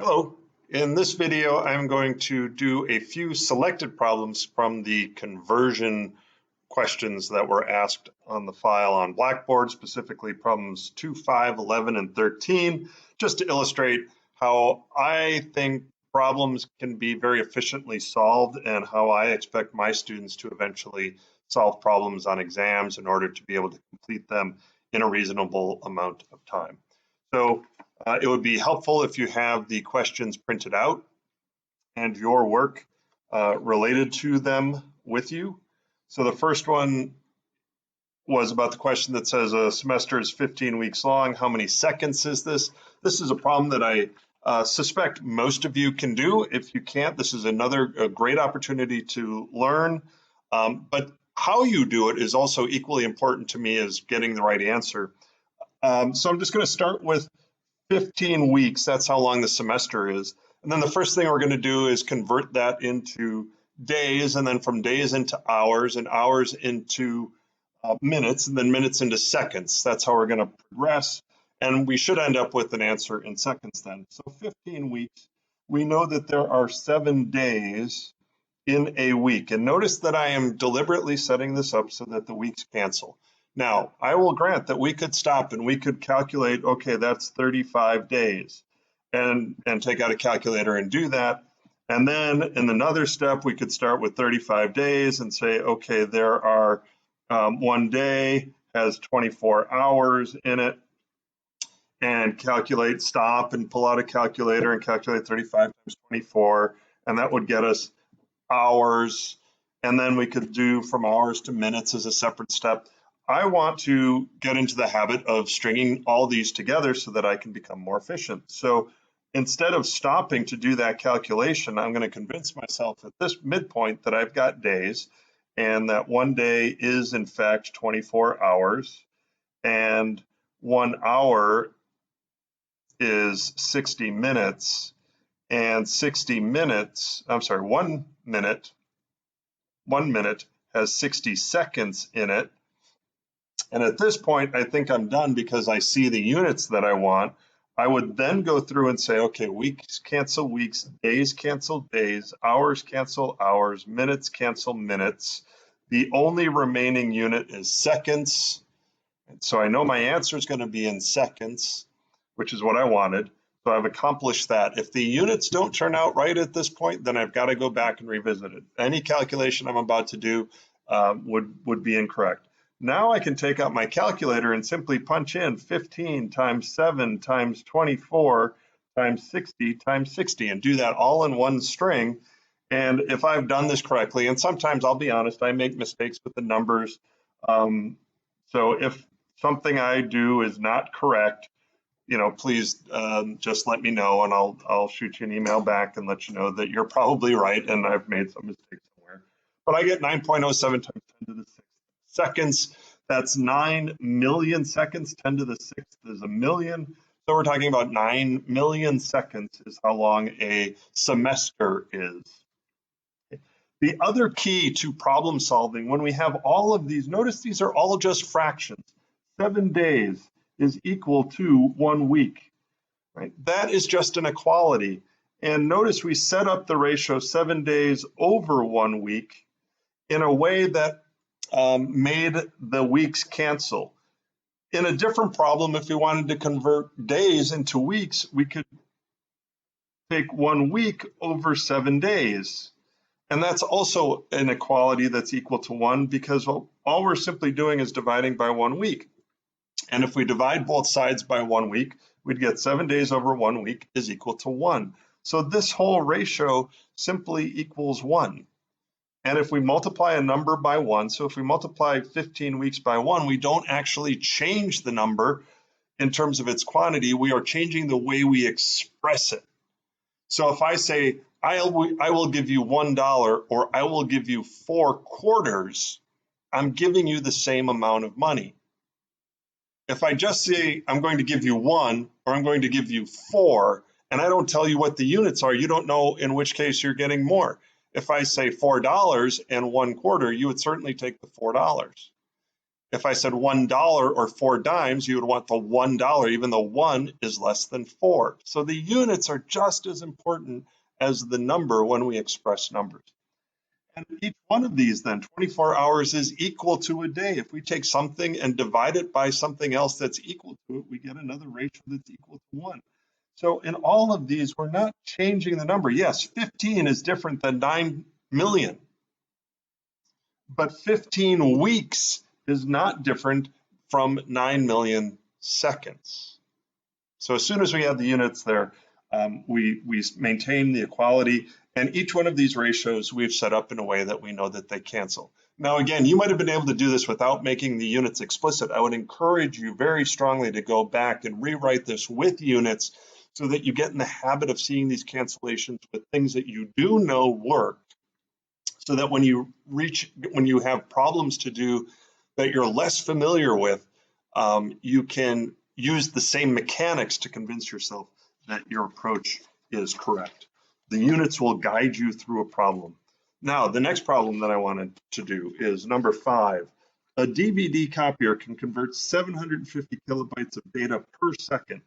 Hello. In this video, I'm going to do a few selected problems from the conversion questions that were asked on the file on Blackboard, specifically problems 2, 5, 11, and 13, just to illustrate how I think problems can be very efficiently solved and how I expect my students to eventually solve problems on exams in order to be able to complete them in a reasonable amount of time. So it would be helpful if you have the questions printed out and your work related to them with you. So the first one was about the question that says a semester is 15 weeks long. How many seconds is this? This is a problem that I suspect most of you can do. If you can't, this is another great opportunity to learn. But how you do it is also equally important to me as getting the right answer. So I'm just going to start with 15 weeks. That's how long the semester is. And then the first thing we're going to do is convert that into days, and then from days into hours, and hours into minutes, and then minutes into seconds. That's how we're going to progress. And we should end up with an answer in seconds then. So 15 weeks, we know that there are 7 days in a week. And notice that I am deliberately setting this up so that the weeks cancel. Now, I will grant that we could stop and we could calculate, okay, that's 35 days, and take out a calculator and do that. And then in another step, we could start with 35 days and say, okay, there are one day has 24 hours in it, and calculate, stop and pull out a calculator and calculate 35 times 24, and that would get us hours. And then we could do from hours to minutes as a separate step. I want to get into the habit of stringing all these together so that I can become more efficient. So instead of stopping to do that calculation, I'm going to convince myself at this midpoint that I've got days, and that one day is in fact 24 hours, and 1 hour is 60 minutes, and 60 minutes, I'm sorry, 1 minute has 60 seconds in it. And at this point, I think I'm done because I see the units that I want. I would then go through and say, okay, weeks cancel weeks, days cancel days, hours cancel hours, minutes cancel minutes. The only remaining unit is seconds. And so I know my answer is going to be in seconds, which is what I wanted. So I've accomplished that. If the units don't turn out right at this point, then I've got to go back and revisit it. Any calculation I'm about to do would be incorrect. Now I can take out my calculator and simply punch in 15 times 7 times 24 times 60 times 60 and do that all in one string. And if I've done this correctly, and sometimes I'll be honest, I make mistakes with the numbers. So if something I do is not correct, please just let me know, and I'll shoot you an email back and let you know that you're probably right and I've made some mistakes somewhere. But I get 9.07 times 10 to the 6th seconds. That's 9 million seconds. 10 to the 6th is a million. So we're talking about 9 million seconds is how long a semester is. The other key to problem solving, when we have all of these, notice these are all just fractions. 7 days is equal to 1 week, right? That is just an equality. And notice we set up the ratio 7 days over 1 week in a way that made the weeks cancel. In a different problem, if we wanted to convert days into weeks, we could take 1 week over 7 days. And that's also an equality that's equal to 1, because all we're simply doing is dividing by 1 week. And if we divide both sides by 1 week, we'd get 7 days over 1 week is equal to 1. So this whole ratio simply equals 1. And if we multiply a number by 1, so if we multiply 15 weeks by 1, we don't actually change the number in terms of its quantity. We are changing the way we express it. So if I say, I will give you $1 or I will give you 4 quarters, I'm giving you the same amount of money. If I just say I'm going to give you 1 or I'm going to give you 4, and I don't tell you what the units are, you don't know in which case you're getting more. If I say $4 and 1 quarter, you would certainly take the $4. If I said $1 or 4 dimes, you would want the $1, even though 1 is less than 4. So the units are just as important as the number when we express numbers. And each one of these then, 24 hours is equal to a day. If we take something and divide it by something else that's equal to it, we get another ratio that's equal to 1. So in all of these, we're not changing the number. Yes, 15 is different than 9 million, but 15 weeks is not different from 9 million seconds. So as soon as we add the units there, we maintain the equality, and each one of these ratios we've set up in a way that we know that they cancel. Now again, you might have been able to do this without making the units explicit. I would encourage you very strongly to go back and rewrite this with units so that you get in the habit of seeing these cancellations with things that you do know work, so that when you have problems to do that you're less familiar with, you can use the same mechanics to convince yourself that your approach is correct. The units will guide you through a problem. Now, the next problem that I wanted to do is number 5. A DVD copier can convert 750 kilobytes of data per second.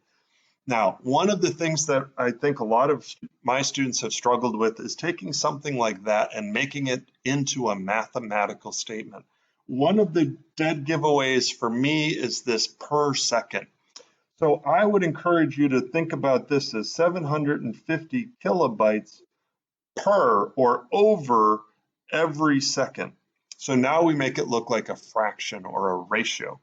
Now, one of the things that I think a lot of my students have struggled with is taking something like that and making it into a mathematical statement. One of the dead giveaways for me is this per second. So I would encourage you to think about this as 750 kilobytes per or over every second. So now we make it look like a fraction or a ratio.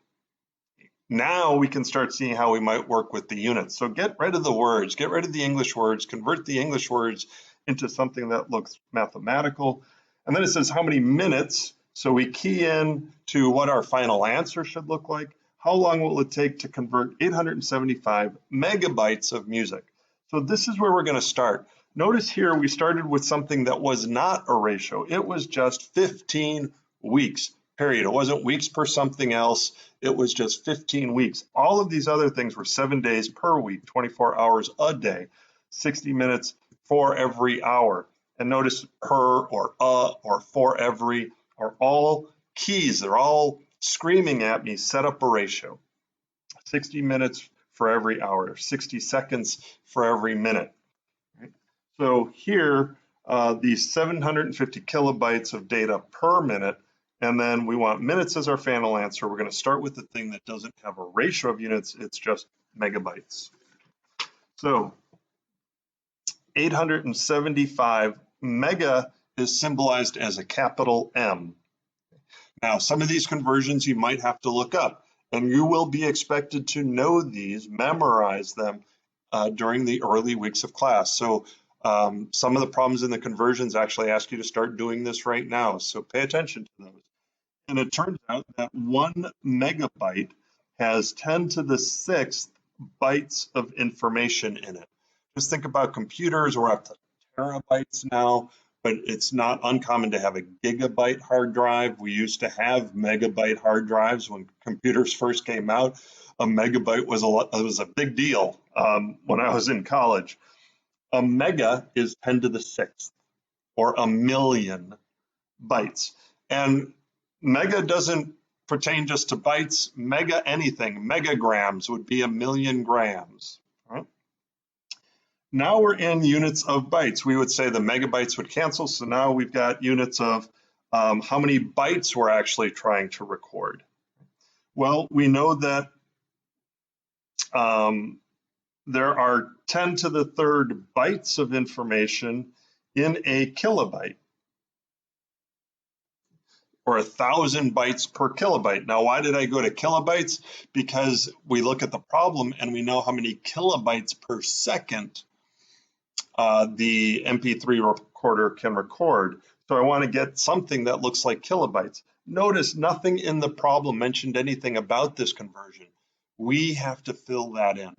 Now we can start seeing how we might work with the units. So get rid of the words, get rid of the English words, convert the English words into something that looks mathematical. And then it says how many minutes. So we key in to what our final answer should look like. How long will it take to convert 875 megabytes of music? So this is where we're going to start. Notice here we started with something that was not a ratio. It was just 15 weeks, period. It wasn't weeks per something else. It was just 15 weeks. All of these other things were 7 days per week, 24 hours a day, 60 minutes for every hour. And notice per or for every are all keys. They're all screaming at me, set up a ratio. 60 minutes for every hour, 60 seconds for every minute. Right? So here, these 750 kilobytes of data per minute, and then we want minutes as our final answer. We're going to start with the thing that doesn't have a ratio of units, it's just megabytes. So 875 mega is symbolized as a capital M. Now, some of these conversions you might have to look up, and you will be expected to know these, memorize them during the early weeks of class. So some of the problems in the conversions actually ask you to start doing this right now, so pay attention to those. And it turns out that 1 megabyte has 10 to the 6th bytes of information in it. Just think about computers, we're up to terabytes now, but it's not uncommon to have a gigabyte hard drive. We used to have megabyte hard drives when computers first came out. A megabyte was a big deal when I was in college. A mega is 10 to the 6th, or a million bytes. And mega doesn't pertain just to bytes. Mega anything, megagrams would be 1,000,000 grams. Right? Now we're in units of bytes. We would say the megabytes would cancel. So now we've got units of how many bytes we're actually trying to record. Well, we know that there are 10 to the 3rd bytes of information in a kilobyte, or 1,000 bytes per kilobyte. Now, why did I go to kilobytes? Because we look at the problem and we know how many kilobytes per second the MP3 recorder can record. So I want to get something that looks like kilobytes. Notice nothing in the problem mentioned anything about this conversion. We have to fill that in.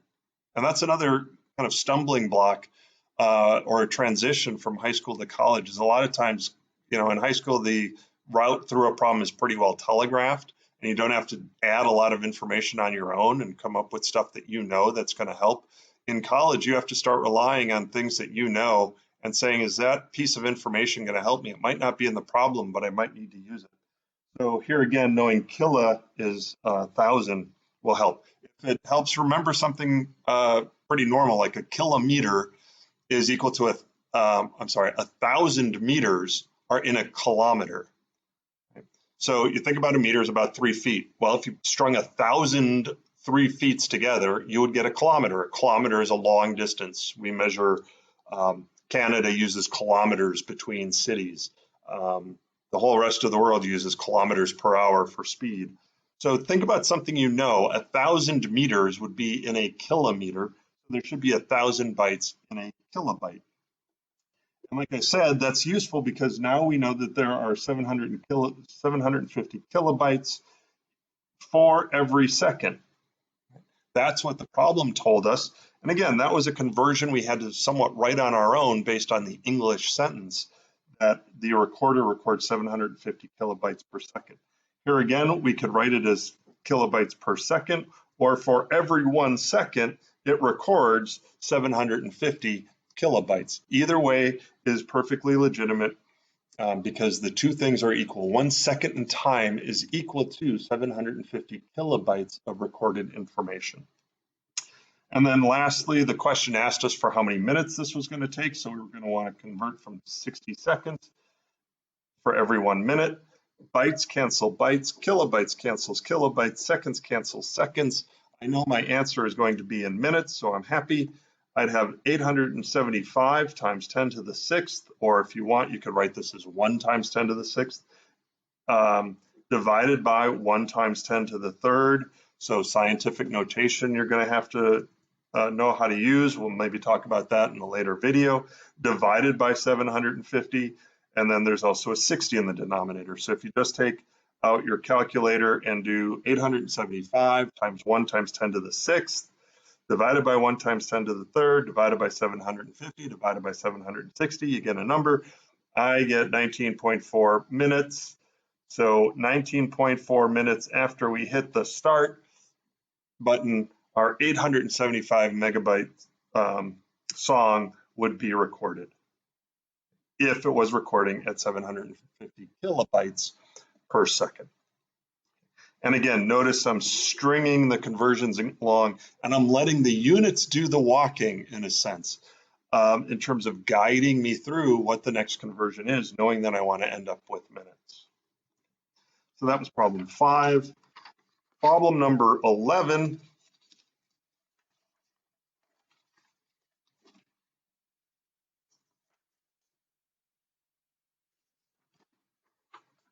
And that's another kind of stumbling block or a transition from high school to college. Is a lot of times, in high school, the route through a problem is pretty well telegraphed, and you don't have to add a lot of information on your own and come up with stuff that that's going to help. In college, you have to start relying on things that and saying, is that piece of information going to help me? It might not be in the problem, but I might need to use it. So here again, knowing kilo is 1,000 will help. If it helps remember something pretty normal, like a kilometer is equal to I'm sorry, 1,000 meters are in a kilometer. So you think about a meter is about 3 feet. Well, if you strung 1,000 3 feet together, you would get a kilometer. A kilometer is a long distance. We measure, Canada uses kilometers between cities. The whole rest of the world uses kilometers per hour for speed. So think about something you know, 1,000 meters would be in a kilometer. So there should be 1,000 bytes in a kilobyte. And like I said, that's useful because now we know that there are 750 kilobytes for every second. That's what the problem told us. And again, that was a conversion we had to somewhat write on our own based on the English sentence that the recorder records 750 kilobytes per second. Here again, we could write it as kilobytes per second, or for every 1 second, it records 750 kilobytes. Either way is perfectly legitimate because the two things are equal. 1 second in time is equal to 750 kilobytes of recorded information. And then lastly, the question asked us for how many minutes this was going to take. So we were going to want to convert from 60 seconds for every 1 minute. Bytes cancel bytes, kilobytes cancels kilobytes, seconds cancel seconds. I know my answer is going to be in minutes, so I'm happy. I'd have 875 times 10 to the 6th, or if you want, you could write this as 1 times 10 to the 6th, divided by 1 times 10 to the 3rd. So scientific notation you're going to have to know how to use. We'll maybe talk about that in a later video. Divided by 750, and then there's also a 60 in the denominator. So if you just take out your calculator and do 875 times 1 times 10 to the 6th, divided by 1 times 10 to the 3rd, divided by 750, divided by 760, you get a number. I get 19.4 minutes. So 19.4 minutes after we hit the start button, our 875 megabyte song would be recorded if it was recording at 750 kilobytes per second. And again, notice I'm stringing the conversions along and I'm letting the units do the walking in a sense, in terms of guiding me through what the next conversion is, knowing that I want to end up with minutes. So that was problem 5. Problem number 11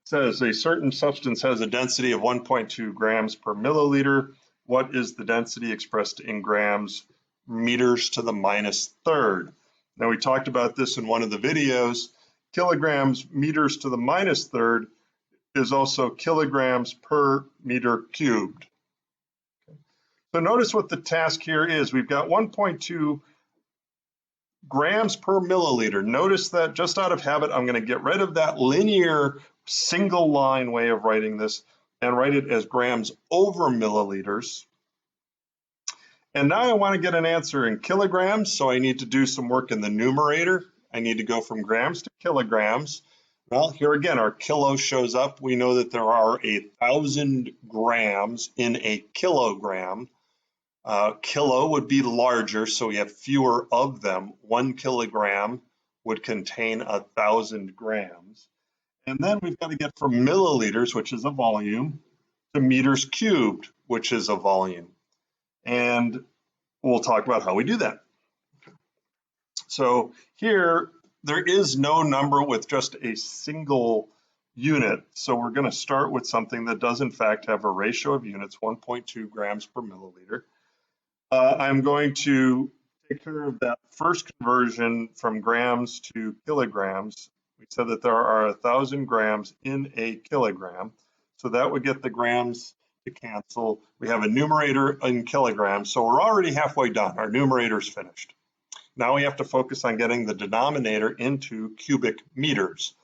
says a certain substance has a density of 1.2 grams per milliliter. What is the density expressed in grams meters to the minus third? Now we talked about this in one of the videos. Kilograms meters to the minus third is also kilograms per meter cubed. So notice what the task here is. We've got 1.2 grams per milliliter. Notice that just out of habit, I'm going to get rid of that linear single line way of writing this and write it as grams over milliliters. And now I want to get an answer in kilograms, so I need to do some work in the numerator. I need to go from grams to kilograms. Well, here again, our kilo shows up. We know that there are 1,000 grams in a kilogram. Kilo would be larger, so we have fewer of them. 1 kilogram would contain 1,000 grams. And then we've got to get from milliliters, which is a volume, to meters cubed, which is a volume. And we'll talk about how we do that. So here, there is no number with just a single unit. So we're going to start with something that does in fact have a ratio of units, 1.2 grams per milliliter. I'm going to take care of that first conversion from grams to kilograms. We said that there are 1,000 grams in a kilogram. So that would get the grams to cancel. We have a numerator in kilograms. So we're already halfway done. Our numerator's finished. Now we have to focus on getting the denominator into cubic meters.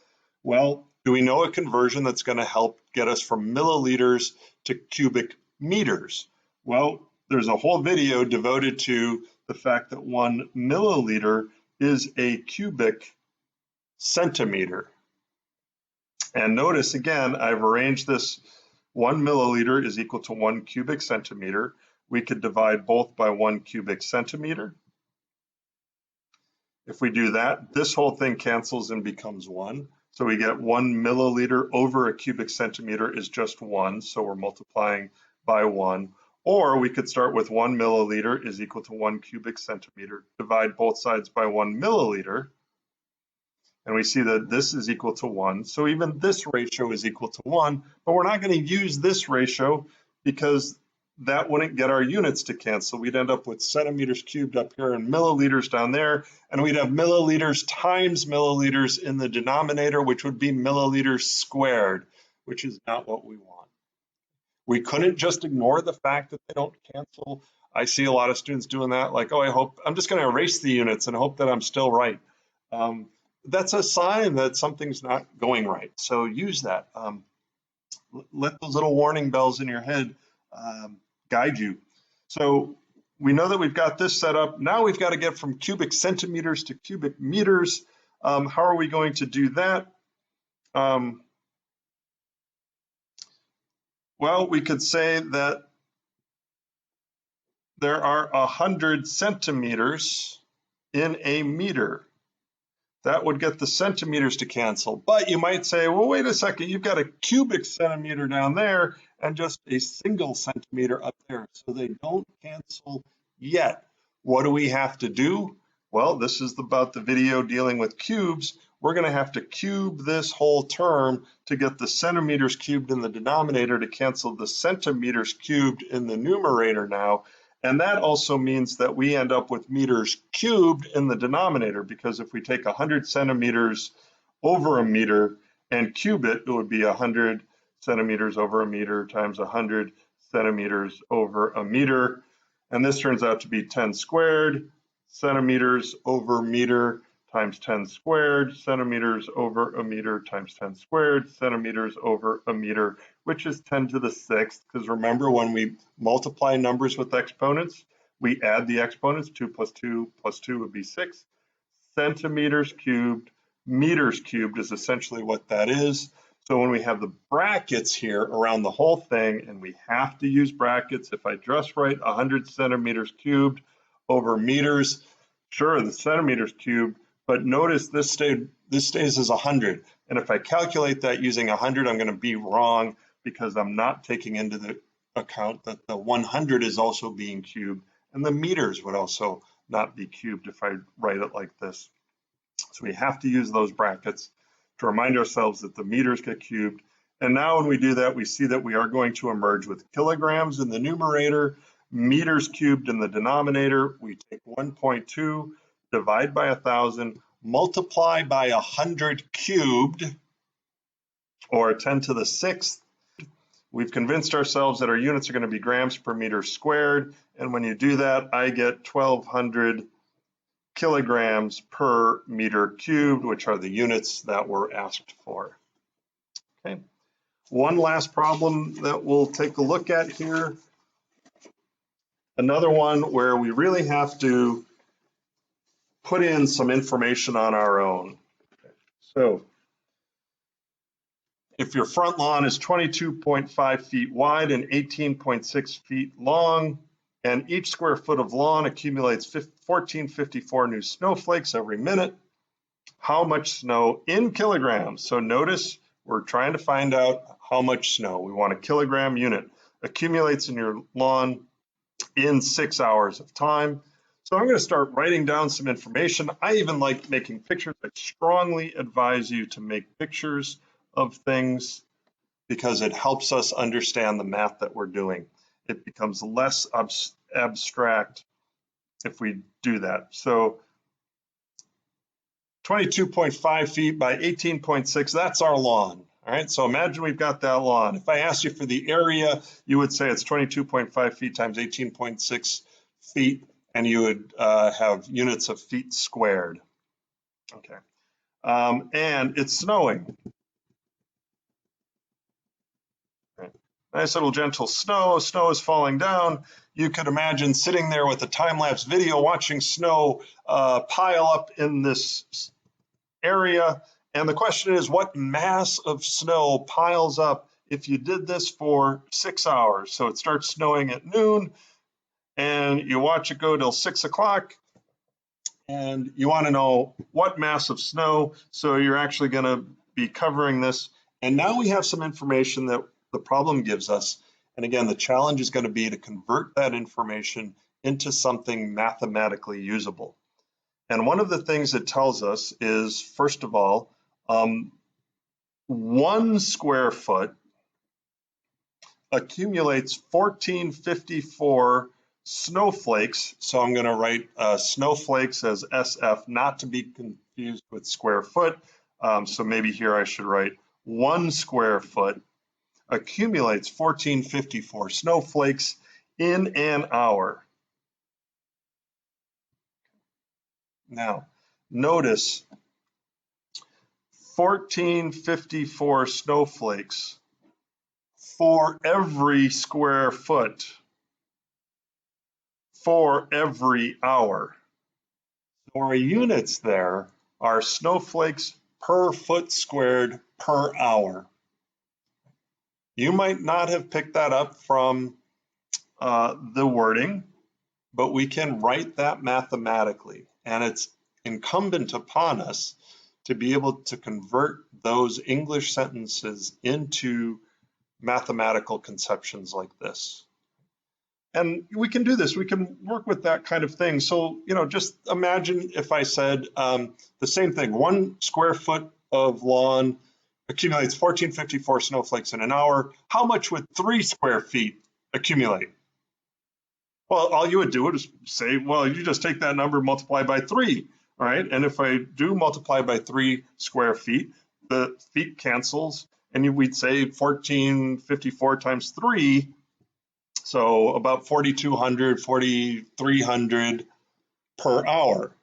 Well, do we know a conversion that's going to help get us from milliliters to cubic meters? Well, there's a whole video devoted to the fact that 1 milliliter is a cubic centimeter. And notice again, I've arranged this 1 milliliter is equal to 1 cubic centimeter. We could divide both by 1 cubic centimeter. If we do that, this whole thing cancels and becomes 1. So we get 1 milliliter over a cubic centimeter is just 1. So we're multiplying by 1. Or we could start with 1 milliliter is equal to 1 cubic centimeter, divide both sides by 1 milliliter, and we see that this is equal to 1. So even this ratio is equal to 1, but we're not going to use this ratio because that wouldn't get our units to cancel. We'd end up with centimeters cubed up here and milliliters down there, and we'd have milliliters times milliliters in the denominator, which would be milliliters squared, which is not what we want. We couldn't just ignore the fact that they don't cancel. I see a lot of students doing that, like, oh, I'm just going to erase the units and hope that I'm still right. That's a sign that something's not going right. So use that. Let those little warning bells in your head guide you. So we know that we've got this set up. Now we've got to get from cubic centimeters to cubic meters. How are we going to do that? Well, we could say that there are 100 centimeters in a meter. That would get the centimeters to cancel. But you might say, well, wait a second, you've got a cubic centimeter down there and just a single centimeter up there. So they don't cancel yet. What do we have to do? Well, this is about the video dealing with cubes. We're going to have to cube this whole term to get the centimeters cubed in the denominator to cancel the centimeters cubed in the numerator now. And that also means that we end up with meters cubed in the denominator, because if we take 100 centimeters over a meter and cube it, it would be 100 centimeters over a meter times 100 centimeters over a meter. And this turns out to be 10 squared centimeters over meter times 10 squared centimeters over a meter times 10 squared centimeters over a meter, which is 10 to the 6th, because remember, when we multiply numbers with exponents, we add the exponents. 2 plus 2 plus 2 would be 6. Centimeters cubed, meters cubed is essentially what that is. So when we have the brackets here around the whole thing, and we have to use brackets, if I just write 100 centimeters cubed over meters, sure, the centimeters cubed, but notice this stays as 100. And if I calculate that using 100, I'm going to be wrong, because I'm not taking into the account that the 100 is also being cubed, and the meters would also not be cubed if I write it like this. So we have to use those brackets to remind ourselves that the meters get cubed. And now when we do that, we see that we are going to emerge with kilograms in the numerator, meters cubed in the denominator. We take 1.2, divide by 1,000, multiply by 100 cubed, or 10 to the 6th. We've convinced ourselves that our units are going to be grams per meter squared. And when you do that, I get 1,200 kilograms per meter cubed, which are the units that were asked for. Okay. One last problem that we'll take a look at here. Another one where we really have to put in some information on our own. So if your front lawn is 22.5 feet wide and 18.6 feet long, and each square foot of lawn accumulates 1454 new snowflakes every minute, how much snow in kilograms? So notice we're trying to find out how much snow. We want a kilogram unit accumulates in your lawn in 6 hours of time. So I'm going to start writing down some information. I even like making pictures. I strongly advise you to make pictures of things, because it helps us understand the math that we're doing. It becomes less abstract if we do that. So 22.5 feet by 18.6, that's our lawn. All right, so imagine we've got that lawn. If I asked you for the area, you would say it's 22.5 feet times 18.6 feet, and you would have units of feet squared. Okay, and it's snowing. Right. Nice little gentle snow. Snow is falling down. You could imagine sitting there with a time-lapse video watching snow pile up in this area, And the question is, what mass of snow piles up if you did this for 6 hours? So it starts snowing at noon and you watch it go till 6 o'clock, and you want to know what mass of snow. So you're actually going to be covering this. And now we have some information that the problem gives us. And again, the challenge is going to be to convert that information into something mathematically usable. And one of the things it tells us is, first of all, 1 square foot accumulates 1454 snowflakes. So I'm going to write snowflakes as SF, not to be confused with square foot. So maybe here I should write 1 square foot accumulates 1454 snowflakes in an hour. Now, notice 1454 snowflakes for every square foot for every hour. So our units there are snowflakes per foot squared per hour. You might not have picked that up from the wording, but we can write that mathematically. And it's incumbent upon us to be able to convert those English sentences into mathematical conceptions like this. And we can do this. We can work with that kind of thing. So, just imagine if I said the same thing. 1 square foot of lawn accumulates 1454 snowflakes in an hour. How much would 3 square feet accumulate? Well, all you would do is say, well, you just take that number, multiply by 3, all right? And if I do multiply by 3 square feet, the feet cancels, and we'd say 1454 times 3, so about 4,200, 4,300 per hour.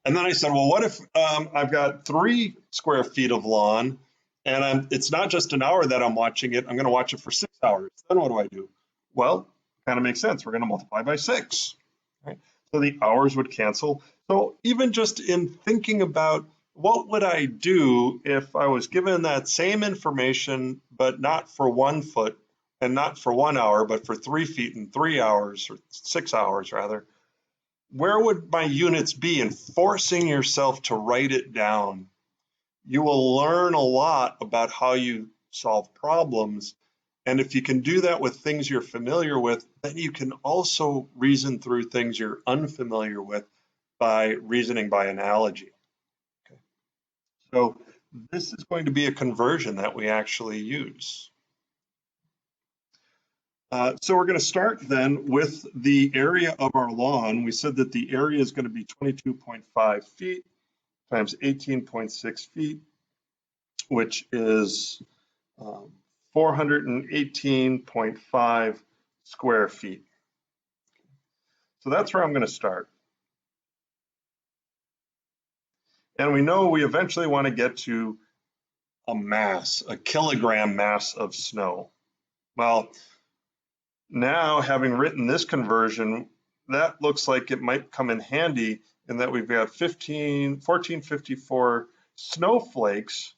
And then I said, well, what if I've got 3 square feet of lawn, and it's not just an hour that I'm watching it, I'm going to watch it for 6 hours. Then what do? Well, kind of makes sense. We're going to multiply by 6. Right? So the hours would cancel. So even just in thinking about what would I do if I was given that same information, but not for 1 foot and not for 1 hour, but for 3 feet and 3 hours, or 6 hours rather, where would my units be? And forcing yourself to write it down, you will learn a lot about how you solve problems. And if you can do that with things you're familiar with, then you can also reason through things you're unfamiliar with by reasoning by analogy. Okay. So this is going to be a conversion that we actually use. So we're going to start then with the area of our lawn. We said that the area is going to be 22.5 feet times 18.6 feet, which is 418.5 square feet. So that's where I'm going to start. And we know we eventually want to get to a mass, a kilogram mass of snow. Well, now having written this conversion, that looks like it might come in handy in that we've got 1454 snowflakes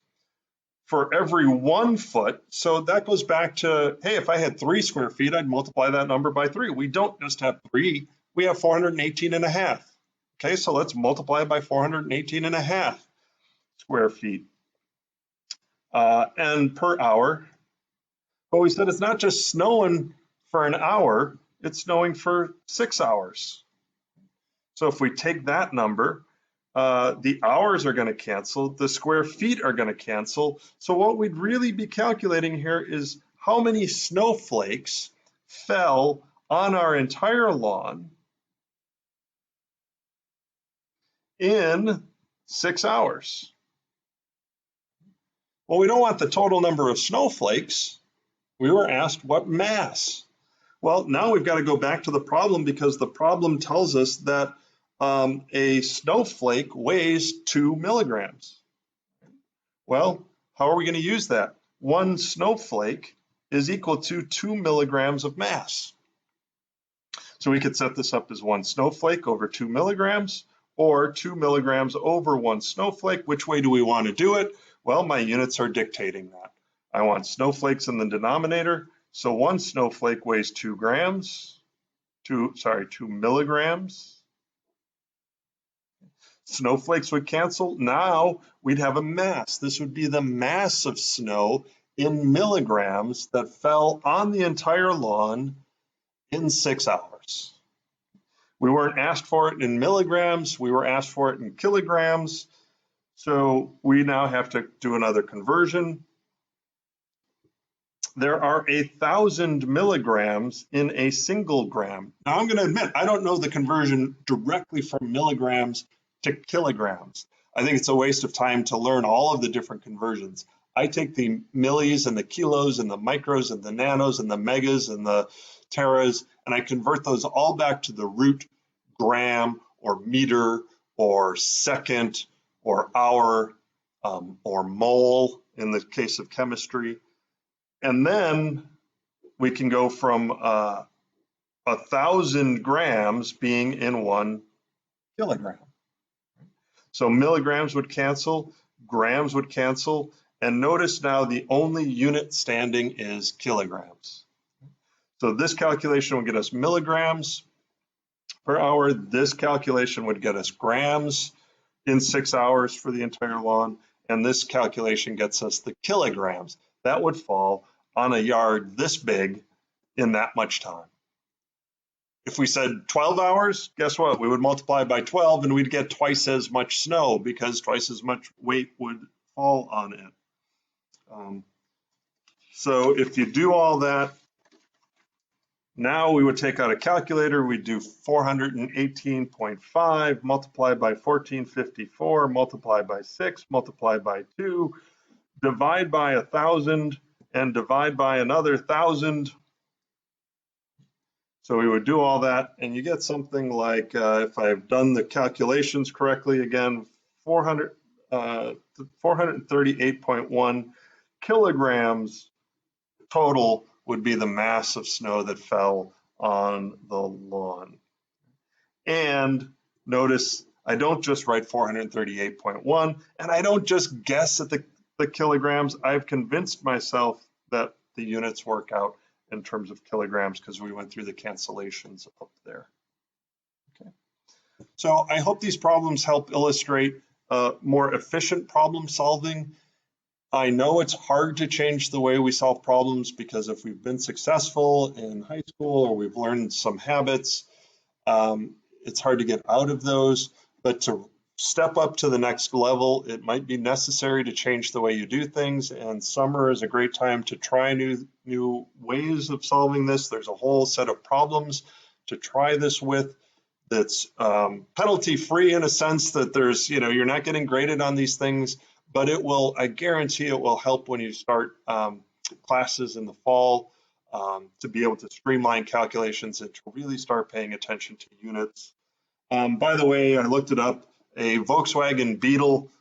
for every 1 foot. So that goes back to, hey, if I had 3 square feet, I'd multiply that number by 3. We don't just have 3, we have 418 and a half. Okay, so let's multiply by 418 and a half square feet. And per hour, but we said it's not just snowing for an hour, it's snowing for 6 hours. So if we take that number, the hours are going to cancel, the square feet are going to cancel. So what we'd really be calculating here is how many snowflakes fell on our entire lawn in 6 hours. Well, we don't want the total number of snowflakes. We were asked what mass. Well, now we've got to go back to the problem because the problem tells us that a snowflake weighs 2 milligrams. Well, how are we going to use that? 1 snowflake is equal to 2 milligrams of mass. So we could set this up as 1 snowflake over 2 milligrams or 2 milligrams over 1 snowflake. Which way do we want to do it? Well, my units are dictating that. I want snowflakes in the denominator, so one snowflake weighs 2 milligrams. Snowflakes would cancel. Now we'd have a mass. This would be the mass of snow in milligrams that fell on the entire lawn in 6 hours. We weren't asked for it in milligrams, we were asked for it in kilograms. So we now have to do another conversion. There are 1,000 milligrams in a single gram. Now I'm going to admit, I don't know the conversion directly from milligrams to kilograms. I think it's a waste of time to learn all of the different conversions. I take the millis and the kilos and the micros and the nanos and the megas and the teras, and I convert those all back to the root gram or meter or second or hour or mole in the case of chemistry. And then we can go from 1,000 grams being in 1 kilogram. So milligrams would cancel, grams would cancel, and notice now the only unit standing is kilograms. So this calculation will get us milligrams per hour. This calculation would get us grams in 6 hours for the entire lawn. And this calculation gets us the kilograms. That would fall on a yard this big in that much time. If we said 12 hours, guess what? We would multiply by 12 and we'd get twice as much snow because twice as much weight would fall on it. So if you do all that, now we would take out a calculator, we'd do 418.5 multiplied by 1454, multiplied by 6, multiplied by 2, divide by 1,000, and divide by another 1,000. So we would do all that, and you get something like, if I've done the calculations correctly, again, 438.1 kilograms total would be the mass of snow that fell on the lawn. And notice I don't just write 438.1, and I don't just guess at the kilograms. I've convinced myself that the units work out in terms of kilograms because we went through the cancellations up there. Okay. So I hope these problems help illustrate more efficient problem solving. I know it's hard to change the way we solve problems because if we've been successful in high school or we've learned some habits, it's hard to get out of those. But to step up to the next level, it might be necessary to change the way you do things. And summer is a great time to try new ways of solving this. There's a whole set of problems to try this with that's penalty free in a sense that there's, you're not getting graded on these things, but it will, I guarantee it will help when you start classes in the fall to be able to streamline calculations and to really start paying attention to units. By the way, I looked it up. A Volkswagen Beetle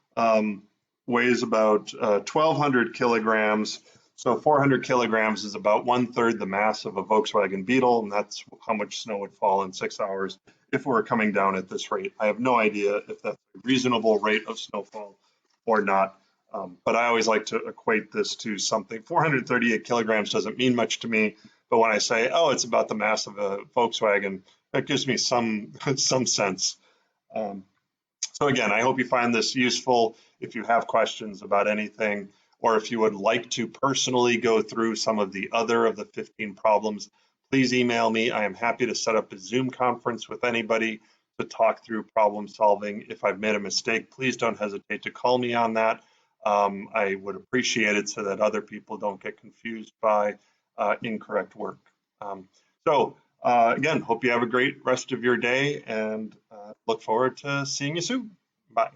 weighs about 1,200 kilograms. So 400 kilograms is about 1/3 the mass of a Volkswagen Beetle, and that's how much snow would fall in 6 hours if we were coming down at this rate. I have no idea if that's a reasonable rate of snowfall or not, but I always like to equate this to something. 438 kilograms doesn't mean much to me, but when I say, oh, it's about the mass of a Volkswagen, that gives me some sense. So again, I hope you find this useful. If you have questions about anything, or if you would like to personally go through some of the other of the 15 problems, please email me. I am happy to set up a Zoom conference with anybody to talk through problem solving. If I've made a mistake, please don't hesitate to call me on that. I would appreciate it so that other people don't get confused by incorrect work. Again, hope you have a great rest of your day and look forward to seeing you soon. Bye.